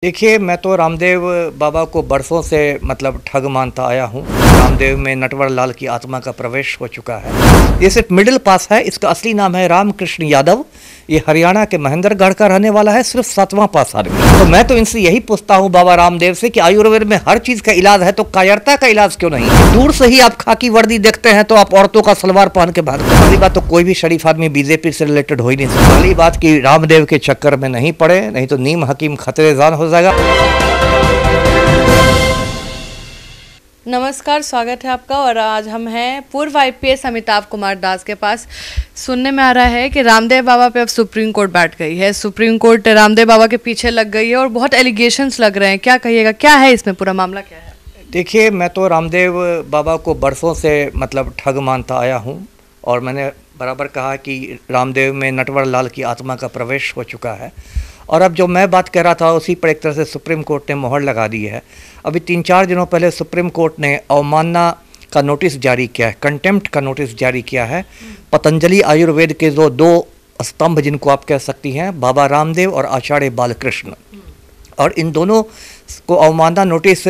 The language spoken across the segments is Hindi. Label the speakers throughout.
Speaker 1: देखिए, मैं तो रामदेव बाबा को बरसों से ठग मानता आया हूँ। रामदेव में नटवर लाल की आत्मा का प्रवेश हो चुका है। ये सिर्फ मिडिल पास है। इसका असली नाम है रामकृष्ण यादव। ये हरियाणा के महेंद्रगढ़ का रहने वाला है, सिर्फ 7वां पास आदमी। तो मैं तो इनसे यही पूछता हूँ बाबा रामदेव से कि आयुर्वेद में हर चीज का इलाज है, तो कायरता का इलाज क्यों नहीं? दूर से ही आप खाकी वर्दी देखते हैं तो आप औरतों का सलवार पहन के भागते हैं। पहली बात तो कोई भी शरीफ आदमी बीजेपी से रिलेटेड हो ही नहीं सकता। पहली बात कि रामदेव के चक्कर में नहीं पड़े, नहीं तो नीम हकीम खतरे जान हो जाएगा।
Speaker 2: नमस्कार, स्वागत है आपका। और आज हम हैं पूर्व आईपीएस अमिताभ कुमार दास के पास। सुनने में आ रहा है कि रामदेव बाबा पे अब सुप्रीम कोर्ट बैठ गई है। सुप्रीम कोर्ट रामदेव बाबा के पीछे लग गई है और बहुत एलिगेशंस लग रहे हैं। क्या कहिएगा, क्या है इसमें, पूरा मामला क्या है?
Speaker 1: देखिए, मैं तो रामदेव बाबा को बरसों से ठग मानता आया हूँ और मैंने बराबर कहा कि रामदेव में नटवर लाल की आत्मा का प्रवेश हो चुका है। और अब जो मैं बात कह रहा था उसी पर एक तरह से सुप्रीम कोर्ट ने मोहर लगा दी है। अभी 3-4 दिनों पहले सुप्रीम कोर्ट ने अवमानना का नोटिस जारी किया है, कंटेम्प्ट का नोटिस जारी किया है। पतंजलि आयुर्वेद के जो 2 स्तंभ जिनको आप कह सकती हैं, बाबा रामदेव और आचार्य बालकृष्ण, और इन दोनों को अवमानना नोटिस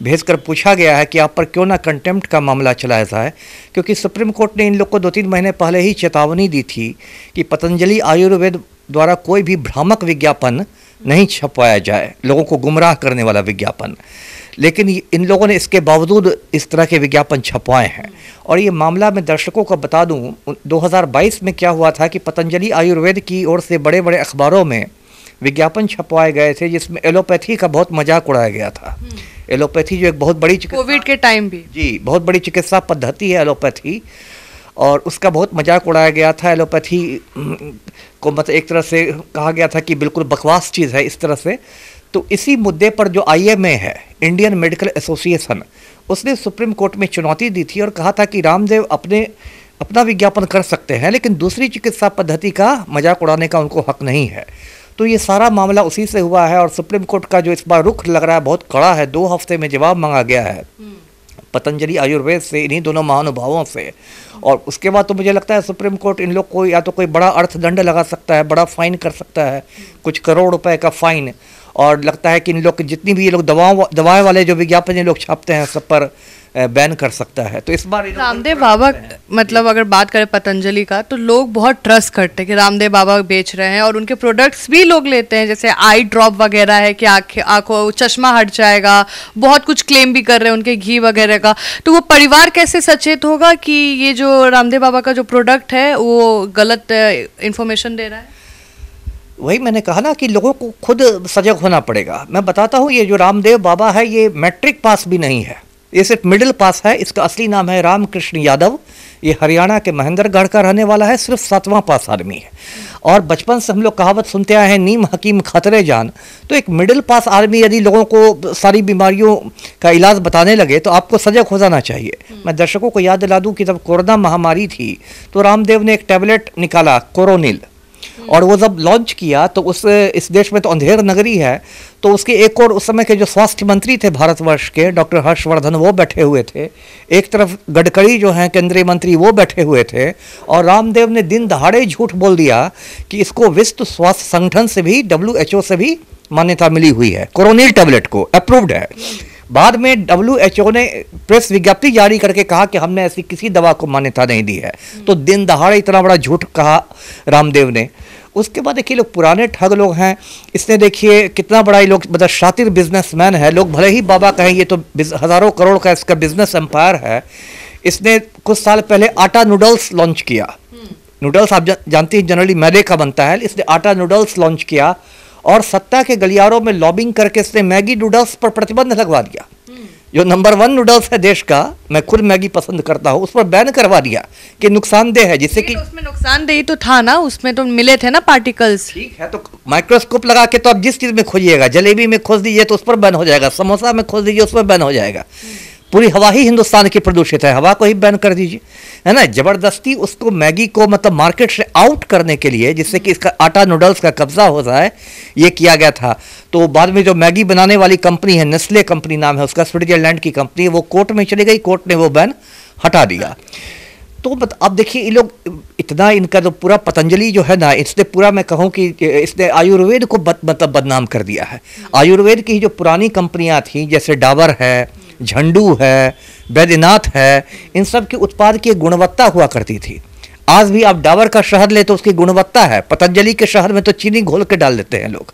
Speaker 1: भेजकर पूछा गया है कि आप पर क्यों ना कंटेम्प्ट का मामला चलाया जाए, क्योंकि सुप्रीम कोर्ट ने इन लोग को 2-3 महीने पहले ही चेतावनी दी थी कि पतंजलि आयुर्वेद द्वारा कोई भी भ्रामक विज्ञापन नहीं छपवाया जाए, लोगों को गुमराह करने वाला विज्ञापन। लेकिन इन लोगों ने इसके बावजूद इस तरह के विज्ञापन छपवाए हैं। और ये मामला मैं दर्शकों को बता दूं, 2022 में क्या हुआ था कि पतंजलि आयुर्वेद की ओर से बड़े बड़े अखबारों में विज्ञापन छपवाए गए थे जिसमें एलोपैथी का बहुत मजाक उड़ाया गया था। एलोपैथी जो एक बहुत बड़ी
Speaker 2: कोविड के टाइम भी
Speaker 1: बहुत बड़ी चिकित्सा पद्धति है एलोपैथी, और उसका बहुत मजाक उड़ाया गया था। एलोपैथी को एक तरह से कहा गया था कि बिल्कुल बकवास चीज़ है, इस तरह से। तो इसी मुद्दे पर जो IMA है, इंडियन मेडिकल एसोसिएशन, उसने सुप्रीम कोर्ट में चुनौती दी थी और कहा था कि रामदेव अपना विज्ञापन कर सकते हैं, लेकिन दूसरी चिकित्सा पद्धति का मजाक उड़ाने का उनको हक नहीं है। तो ये सारा मामला उसी से हुआ है। और सुप्रीम कोर्ट का जो इस बार रुख लग रहा है बहुत कड़ा है। 2 हफ्ते में जवाब मांगा गया है पतंजलि आयुर्वेद से, इन्हीं दोनों महानुभावों से। और उसके बाद तो मुझे लगता है सुप्रीम कोर्ट इन लोग को या तो कोई बड़ा अर्थदंड लगा सकता है, बड़ा फाइन कर सकता है, कुछ करोड़ रुपए का फाइन। और लगता है कि इन लोग जितनी भी ये लोग दवाएं वाले जो विज्ञापन ये लोग छापते हैं सब पर बैन कर सकता है। तो इस बार
Speaker 2: रामदेव बाबा अगर बात करें पतंजलि का, तो लोग बहुत ट्रस्ट करते हैं कि रामदेव बाबा बेच रहे हैं और उनके प्रोडक्ट्स भी लोग लेते हैं, जैसे आई ड्रॉप वगैरह है कि आंखों चश्मा हट जाएगा। बहुत कुछ क्लेम भी कर रहे हैं उनके घी वगैरह का। तो वो परिवार कैसे सचेत होगा कि ये जो रामदेव बाबा का जो प्रोडक्ट है वो गलत इंफॉर्मेशन दे रहा है?
Speaker 1: वही मैंने कहा ना कि लोगों को खुद सजग होना पड़ेगा। मैं बताता हूँ, ये जो रामदेव बाबा है ये मैट्रिक पास भी नहीं है, ये सिर्फ मिडिल पास है। इसका असली नाम है रामकृष्ण यादव। ये हरियाणा के महेंद्रगढ़ का रहने वाला है, सिर्फ 7वां पास आदमी है। और बचपन से हम लोग कहावत सुनते आए हैं, नीम हकीम खतरे जान। तो एक मिडिल पास आदमी यदि लोगों को सारी बीमारियों का इलाज बताने लगे तो आपको सजग हो जाना चाहिए। मैं दर्शकों को याद दिला दूं कि जब कोरोना महामारी थी तो रामदेव ने एक टैबलेट निकाला, कोरोनिल, और वो जब लॉन्च किया तो इस देश में तो अंधेर नगरी है, तो उसके एक और उस समय के जो स्वास्थ्य मंत्री थे भारतवर्ष के, डॉक्टर हर्षवर्धन, वो बैठे हुए थे। एक तरफ गडकरी जो हैं केंद्रीय मंत्री, वो बैठे हुए थे। और रामदेव ने दिन दहाड़े झूठ बोल दिया कि इसको विश्व स्वास्थ्य संगठन से भी, WHO से भी मान्यता मिली हुई है, कोरोनिल टैबलेट को अप्रूव्ड है। बाद में WHO ने प्रेस विज्ञप्ति जारी करके कहा कि हमने ऐसी किसी दवा को मान्यता नहीं दी है। तो दिन दहाड़े इतना बड़ा झूठ कहा रामदेव ने। उसके बाद देखिए, लोग पुराने ठग लोग हैं। इसने देखिए कितना बड़ा ये लोग शातिर बिजनेसमैन है। लोग भले ही बाबा कहें ये तो हज़ारों करोड़ का इसका बिजनेस एम्पायर है। इसने कुछ साल पहले आटा नूडल्स लॉन्च किया। नूडल्स आप जानती हैं जनरली मैदे का बनता है, इसने आटा नूडल्स लॉन्च किया और सत्ता के गलियारों में लॉबिंग करके इसने मैगी नूडल्स पर प्रतिबंध लगवा दिया। जो नंबर 1 नूडल्स है देश का, मैं खुद मैगी पसंद करता हूँ, उस पर बैन करवा दिया कि नुकसानदेह है, जिससे कि
Speaker 2: उसमें नुकसानदेही तो था ना, उसमें तो मिले थे ना पार्टिकल्स।
Speaker 1: ठीक है, तो माइक्रोस्कोप लगा के तो आप जिस चीज में खोजिएगा, जलेबी में खोज दीजिए तो उस पर बैन हो जाएगा, समोसा में खोज दीजिए उस पर बैन हो जाएगा। पूरी हवा ही हिंदुस्तान की प्रदूषित है, हवा को ही बैन कर दीजिए, है ना। जबरदस्ती उसको मैगी को मार्केट से आउट करने के लिए, जिससे कि इसका आटा नूडल्स का कब्जा हो जाए, ये किया गया था। तो बाद में जो मैगी बनाने वाली कंपनी है, नेस्ले कंपनी नाम है उसका, स्विट्जरलैंड की कंपनी, वो कोर्ट में चली गई, कोर्ट ने वो बैन हटा दिया। तो अब देखिए, ये लोग इतना, इनका जो पूरा पतंजलि जो है ना, इसने पूरा, मैं कहूँ कि इसने आयुर्वेद को मतलब बदनाम कर दिया है। आयुर्वेद की जो पुरानी कंपनियां थी, जैसे डाबर है, झंडू है, बैद्यनाथ है, इन सब के उत्पाद की गुणवत्ता हुआ करती थी। आज भी आप डाबर का शहद ले तो उसकी गुणवत्ता है, पतंजलि के शहद में तो चीनी घोल के डाल देते हैं लोग।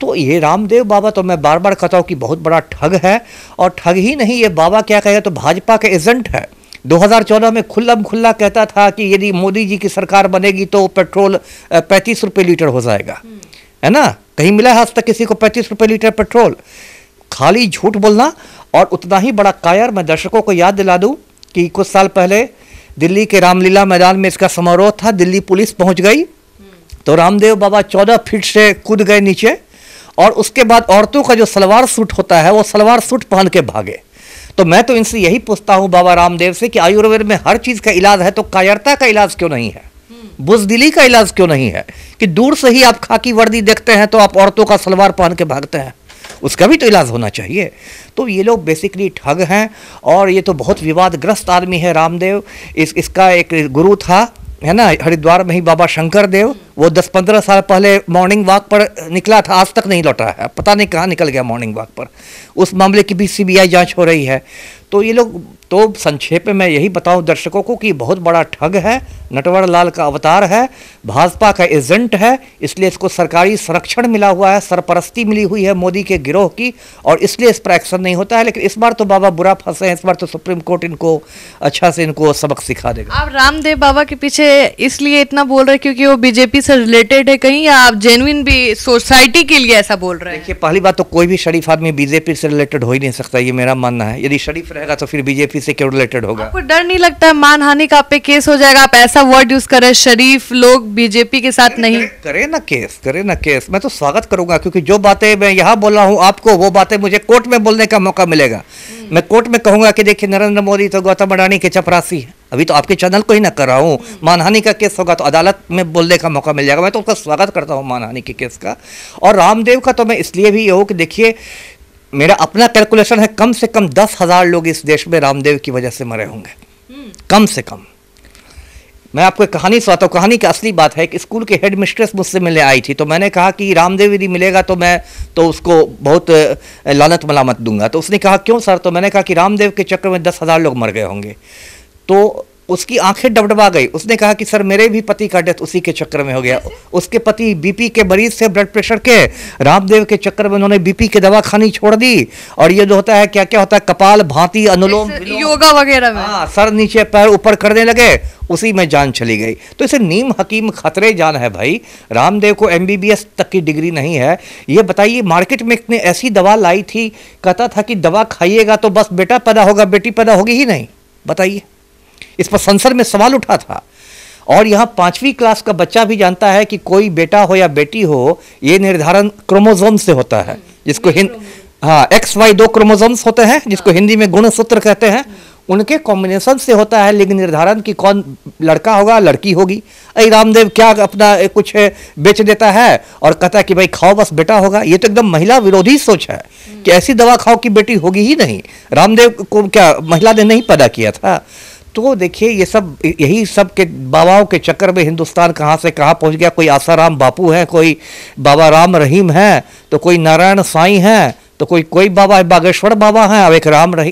Speaker 1: तो ये रामदेव बाबा, तो मैं बार बार कहता हूँ कि बहुत बड़ा ठग है। और ठग ही नहीं, ये बाबा क्या कहेगा, तो भाजपा के एजेंट है। 2014 में खुल्ला कहता था कि यदि मोदी जी की सरकार बनेगी तो पेट्रोल 35 रुपये लीटर हो जाएगा, है ना। कहीं मिला है आज तक किसी को 35 रुपये लीटर पेट्रोल? खाली झूठ बोलना। और उतना ही बड़ा कायर, मैं दर्शकों को याद दिला दूं कि कुछ साल पहले दिल्ली के रामलीला मैदान में इसका समारोह था। दिल्ली पुलिस पहुंच गई तो रामदेव बाबा 14 फीट से कूद गए नीचे, और उसके बाद औरतों का जो सलवार सूट होता है वो सलवार सूट पहन के भागे। तो मैं तो इनसे यही पूछता हूं बाबा रामदेव से कि आयुर्वेद में हर चीज का इलाज है, तो कायरता का इलाज क्यों नहीं है? बुजदिली का इलाज क्यों नहीं है? कि दूर से ही आप खाकी वर्दी देखते हैं तो आप औरतों का सलवार पहन के भागते हैं, उसका भी तो इलाज होना चाहिए। तो ये लोग बेसिकली ठग हैं, और ये तो बहुत विवादग्रस्त आदमी है रामदेव। इसका एक गुरु था, है ना, हरिद्वार में ही, बाबा शंकर देव। वो 10-15 साल पहले मॉर्निंग वॉक पर निकला था, आज तक नहीं लौटा है, पता नहीं कहाँ निकल गया मॉर्निंग वॉक पर। उस मामले की भी सीबीआई जांच हो रही है। तो ये लोग, तो संक्षेप में मैं यही बताऊं दर्शकों को कि बहुत बड़ा ठग है, नटवर लाल का अवतार है, भाजपा का एजेंट है। इसलिए इसको सरकारी संरक्षण मिला हुआ है, सरपरस्ती मिली हुई है मोदी के गिरोह की, और इसलिए इस पर एक्शन नहीं होता है। लेकिन इस बार तो बाबा बुरा फंसे हैं, इस बार तो सुप्रीम कोर्ट इनको अच्छा से इनको सबक सिखा देगा।
Speaker 2: आप रामदेव बाबा के पीछे इसलिए इतना बोल रहे हैं क्योंकि वो बीजेपी से रिलेटेड है कहीं, या आप जेन्युइन भी सोसाइटी के लिए ऐसा बोल रहे हैं?
Speaker 1: देखिए, पहली बात तो कोई भी शरीफ आदमी बीजेपी से रिलेटेड हो ही नहीं सकता, ये मेरा मानना है। यदि शरीफ रहेगा तो फिर बीजेपी से क्यों रिलेटेड होगा?
Speaker 2: आपको डर नहीं लगता है मानहानि का आप पे केस हो जाएगा? आप ऐसा वर्ड यूज कर रहे हैं, शरीफ लोग बीजेपी के साथ नहीं।
Speaker 1: करे ना केस, मैं तो स्वागत करूंगा, क्योंकि जो बातें मैं यहाँ बोल रहा हूँ आपको, वो बातें मुझे कोर्ट में बोलने का मौका मिलेगा। मैं कोर्ट में कहूंगा कि देखिए, नरेंद्र मोदी तो गौतम अडानी के चपरासी है। अभी तो आपके चैनल को ही ना कर रहा हूँ, मानहानि का केस होगा तो अदालत में बोलने का मौका मिल जाएगा। मैं तो उसका स्वागत करता हूँ मानहानि के केस का। और रामदेव का तो मैं इसलिए भी ये हूँ कि देखिए, मेरा अपना कैलकुलेशन है, कम से कम 10,000 लोग इस देश में रामदेव की वजह से मरे होंगे, कम से कम। मैं आपको एक कहानी सुनाता हूँ। कहानी की असली बात है कि स्कूल के हेड मिस्ट्रेस मुझसे मिलने आई थी, तो मैंने कहा कि रामदेव यदि मिलेगा तो मैं तो उसको बहुत लानत मलामत दूंगा। तो उसने कहा क्यों सर? तो मैंने कहा कि रामदेव के चक्कर में 10,000 लोग मर गए होंगे। तो उसकी आंखें डबडबा गई। उसने कहा कि सर, मेरे भी पति का डेथ उसी के चक्कर में हो गया। उसके पति बीपी के मरीज से, ब्लड प्रेशर के, रामदेव के चक्कर में उन्होंने बीपी की दवा खानी छोड़ दी। और ये जो होता है, क्या क्या होता है, कपाल भांति, अनुलोम,
Speaker 2: योगा वगैरह में,
Speaker 1: हाँ, सर नीचे पैर ऊपर करने लगे, उसी में जान चली गई। तो इसे नीम हकीम खतरे जान है भाई। रामदेव को MBBS तक की डिग्री नहीं है। ये बताइए, मार्केट में इतने ऐसी दवा लाई थी, कहता था कि दवा खाइएगा तो बस बेटा पैदा होगा, बेटी पैदा होगी ही नहीं। बताइए, इस पर संसद में सवाल उठा था। और यहाँ 5वीं क्लास का बच्चा भी जानता है कि कोई बेटा हो या बेटी हो, ये निर्धारण क्रोमोसोम से होता है, जिसको हाँ, XY 2 क्रोमोसोम्स होते हैं, जिसको हिंदी में गुणसूत्र कहते हैं। उनके कॉम्बिनेशन से होता है लिंग निर्धारण की कौन लड़का होगा, लड़की होगी। अरे रामदेव क्या अपना कुछ बेच देता है और कहता है कि भाई खाओ बस बेटा होगा। ये तो एकदम महिला विरोधी सोच है कि ऐसी दवा खाओ कि बेटी होगी ही नहीं। रामदेव को क्या महिला ने नहीं पैदा किया था? तो देखिए, ये सब, यही सब के बाबाओं के चक्कर में हिंदुस्तान कहाँ से कहाँ पहुँच गया। कोई आसाराम बापू है, कोई बाबा राम रहीम है, तो कोई नारायण साईं है, तो कोई बाबा है, बागेश्वर बाबा है, अब एक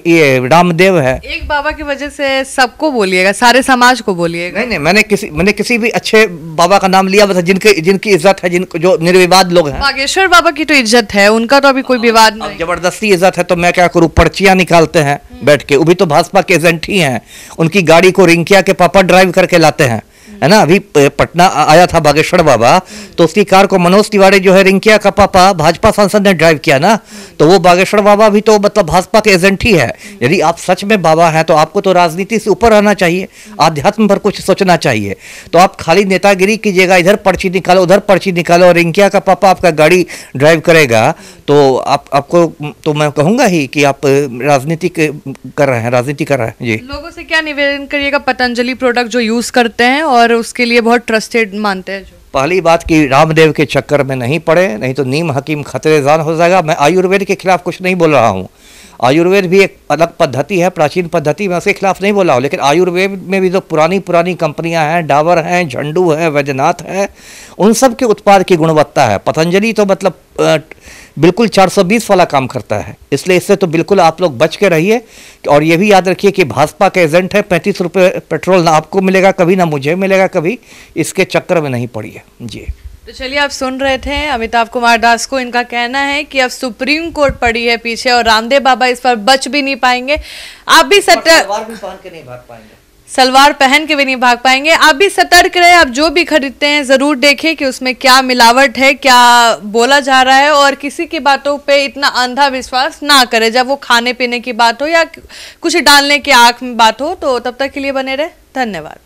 Speaker 1: ये रामदेव है।
Speaker 2: एक बाबा की वजह से सबको बोलिएगा, सारे समाज को बोलिएगा।
Speaker 1: नहीं, मैंने किसी भी अच्छे बाबा का नाम लिया, बस जिनकी इज्जत है, जिनको जो निर्विवाद लोग हैं।
Speaker 2: बागेश्वर बाबा की तो इज्जत है, उनका तो अभी कोई विवाद नहीं।
Speaker 1: जबरदस्ती इज्जत है तो मैं क्या करूँ? पर्चियां निकालते हैं बैठ के, वो भी तो भाजपा के एजेंट ही हैं। उनकी गाड़ी को रिंकिया के पापा ड्राइव करके लाते हैं, है ना। अभी पटना आया था बागेश्वर बाबा, तो उसकी कार को मनोज तिवारी जो है, रिंकिया का पापा, भाजपा सांसद ने ड्राइव किया ना। तो वो बागेश्वर बाबा भी तो मतलब भाजपा के एजेंट ही है। यदि आप सच में बाबा हैं तो आपको तो राजनीति से ऊपर रहना चाहिए, आध्यात्म पर कुछ सोचना चाहिए। तो आप खाली नेतागिरी कीजिएगा, इधर पर्ची निकालो, उधर पर्ची निकालो, और रिंकिया का पापा आपका गाड़ी ड्राइव करेगा, तो आपको तो मैं कहूँगा ही कि आप राजनीति कर रहे हैं जी।
Speaker 2: लोगों से क्या निवेदन करिएगा? पतंजलि प्रोडक्ट जो यूज करते हैं और उसके लिए बहुत ट्रस्टेड मानते हैं, जो
Speaker 1: पहली बात कि रामदेव के चक्कर में नहीं पड़े, नहीं तो नीम हकीम खतरे जान हो जाएगा। मैं आयुर्वेद के खिलाफ कुछ नहीं बोल रहा हूँ। आयुर्वेद भी एक अलग पद्धति है, प्राचीन पद्धति, मैं उसके खिलाफ नहीं बोला हूँ, लेकिन आयुर्वेद में भी जो पुरानी पुरानी कंपनियां हैं, डाबर हैं, झंडू है, वैद्यनाथ है, उन सब के उत्पाद की गुणवत्ता है। पतंजलि तो मतलब बिल्कुल 420 वाला काम करता है, इसलिए इससे तो बिल्कुल आप लोग बच के रहिए। और ये भी याद रखिए कि भाजपा के एजेंट है, 35 रुपये पेट्रोल ना आपको मिलेगा कभी, ना मुझे मिलेगा कभी, इसके चक्कर में नहीं पड़िए जी।
Speaker 2: तो चलिए, आप सुन रहे थे अमिताभ कुमार दास को। इनका कहना है कि अब सुप्रीम कोर्ट पड़ी है पीछे और रामदेव बाबा इस पर बच भी नहीं पाएंगे। आप भी
Speaker 1: सलवार भी पहन के नहीं भाग पाएंगे,
Speaker 2: सलवार पहन के भी नहीं भाग पाएंगे। आप भी सतर्क रहे, आप जो भी खरीदते हैं जरूर देखें कि उसमें क्या मिलावट है, क्या बोला जा रहा है, और किसी की बातों पे इतना अंधा विश्वास ना करें जब वो खाने पीने की बात हो या कुछ डालने की आंख में बात हो। तो तब तक के लिए बने रहे, धन्यवाद।